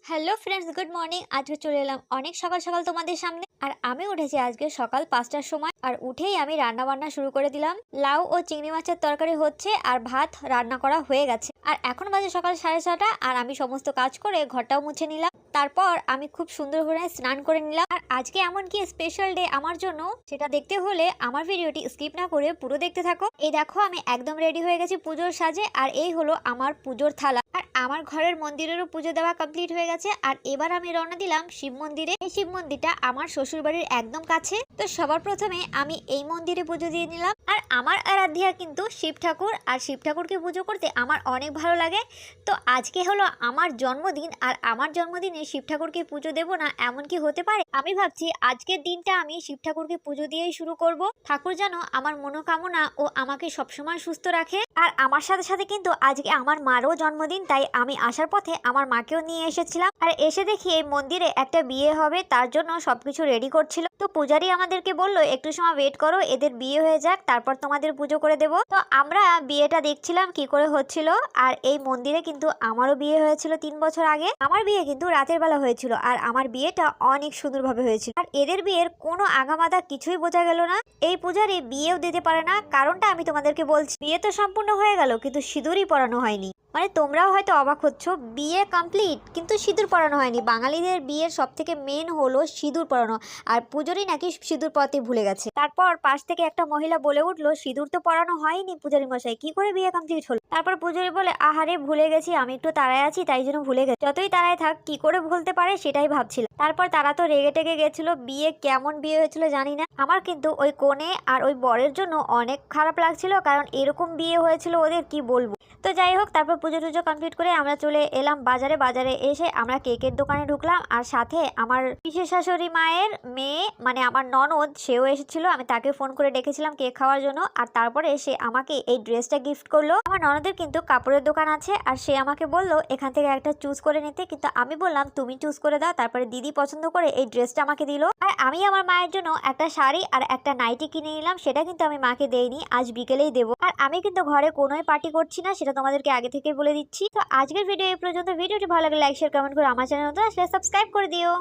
Hello friends, good morning. আজকে চলে এলাম অনেক সকাল সকাল তোমাদের সামনে। আর আমি উঠেছি আজকে সকাল 5টার সময়। আর উঠেই আমি রান্না বান্না শুরু করে দিলাম। লাউ ও চিংড়ি মাছের তরকারি হচ্ছে আর ভাত রান্না করা হয়ে গেছে। আর এখন বাজে সকাল 6:30। আর আমি সমস্ত কাজ করে ঘরটাও মুছে নিলাম। তারপর আমি খুব সুন্দর করে স্নান করে নিলাম। আর আজকে এমন কি স্পেশাল ডে আমার জন্য, সেটা দেখতে হলে আমার ভিডিওটি স্কিপ না করে পুরো দেখতে থাকো। এই দেখো, আমি একদম রেডি হয়ে গেছি পুজোর সাজে। আর এই হলো আমার পুজোর থালা। আর আমার ঘরের মন্দিরেরও পুজো দেওয়া কমপ্লিট হয়ে গেছে। আর এবার আমি রওনা দিলাম শিব মন্দিরে। এই শিব মন্দিরটা আমার শ্বশুর বাড়ির একদম কাছে। তো সবার প্রথমে আমি এই মন্দিরে পুজো দিয়ে নিলাম। আর আমার আরাধ্যা কিন্তু শিব ঠাকুর। আর শিব ঠাকুরকে পুজো করতে আমার অনেক ভালো লাগে। তো আজকে হলো আমার জন্মদিন। আর আমার জন্মদিনে শিব ঠাকুরকে পুজো দেবো না এমন কি হতে পারে? আমি ভাবছি আজকের দিনটা আমি শিব ঠাকুরকে পুজো দিয়েই শুরু করব। ঠাকুর যেন আমার মনোকামনা ও আমাকে সবসময় সুস্থ রাখে। আর আমার সাথে সাথে কিন্তু আজকে আমার মারও জন্মদিন, তাই আমি আসার পথে আমার মাকেও নিয়ে এসেছিলাম। আর এসে দেখি এই মন্দিরে একটা বিয়ে হবে, তার জন্য সবকিছু রেডি করছিল। তো পূজারি আমাদেরকে বললো একটু সময় ওয়েট করো, এদের বিয়ে হয়ে যাক, তারপর তোমাদের পুজো করে দেবো। তো আমরা বিয়েটা দেখছিলাম কি করে হচ্ছিল। আর এই মন্দিরে কিন্তু আমারও বিয়ে হয়েছিল 3 বছর আগে। আমার বিয়ে কিন্তু রাতের বেলা হয়েছিল। আর আমার বিয়েটা অনেক সুন্দরভাবে হয়েছিল। আর এদের বিয়ের কোনো আগামাদা কিছুই বোঝা গেল না। এই পূজারি বিয়েও দিতে পারে না, কারণটা আমি তোমাদেরকে বলছি। বিয়ে তো সম্পূর্ণ হয়ে গেল, কিন্তু সিঁদুরই পরানো হয়নি। মানে তোমরাও হয়তো অবাক হচ্ছ, বিয়ে কমপ্লিট কিন্তু সিঁদুর পরানো হয়নি। বাঙালিদের বিয়ের সব থেকে মেন হলো সিঁদুর পরানো। আর পুজোরই নাকি সিঁদুর পরাতে ভুলে গেছে। তারপর পাশ থেকে একটা মহিলা বলে উঠলো, সিঁদুর তো পরানো হয়নি পূজারি মশাই, কি করে বিয়ে কমপ্লিট হলো? তারপর পূজারি বলে, আহারে ভুলে গেছি, আমি একটু তাড়ায় আছি তাই জন্য ভুলে গেছি। যতই তাড়ায় থাক, কি করে ভুলতে পারে সেটাই ভাবছিলাম। তারপর তারা তো রেগে টেগে গেছিল। বিয়ে কেমন বিয়ে হয়েছিল জানি না। আমার কিন্তু ওই কনে আর ওই বরের জন্য অনেক খারাপ লাগছিল, কারণ এরকম বিয়ে হয়েছিল ওদের, কি বলবো। তো যাই হোক, তারপর পুজো টুজো কমপ্লিট করে আমরা চলে এলাম বাজারে। বাজারে এসে আমরা কেকের দোকানে ঢুকলাম। আর সাথে আমার পিসের শাশুড়ি মায়ের মেয়ে, মানে আমার ননদ, সেও এসেছিল। আমি তাকে ফোন করে ডেকেছিলাম কেক খাওয়ার জন্য। আর তারপরে সে আমাকে এই ড্রেসটা গিফট করলো। আমার ননদের কিন্তু কাপড়ের দোকান আছে। আর সে আমাকে বললো এখান থেকে একটা চুজ করে নিতে, কিন্তু আমি বললাম তুমি চুজ করে দাও। তারপরে দিদি পছন্দ করে এই ড্রেসটা আমাকে দিল। আর আমি আমার মায়ের জন্য একটা শাড়ি আর একটা নাইটি কিনে নিলাম। সেটা কিন্তু আমি মাকে দেইনি, আজ বিকেলেই দেবো। আর আমি কিন্তু ঘরে কোনোই পার্টি করছি না, সেটা তোমাদেরকে আগে থেকে বলে দিচ্ছি। তো আজকের ভিডিও এই পর্যন্ত। ভিডিওটি ভালো লাগলে লাইক শেয়ার কমেন্ট করে আমার চ্যানেল নতুন আসলে সাবস্ক্রাইব করে দিও।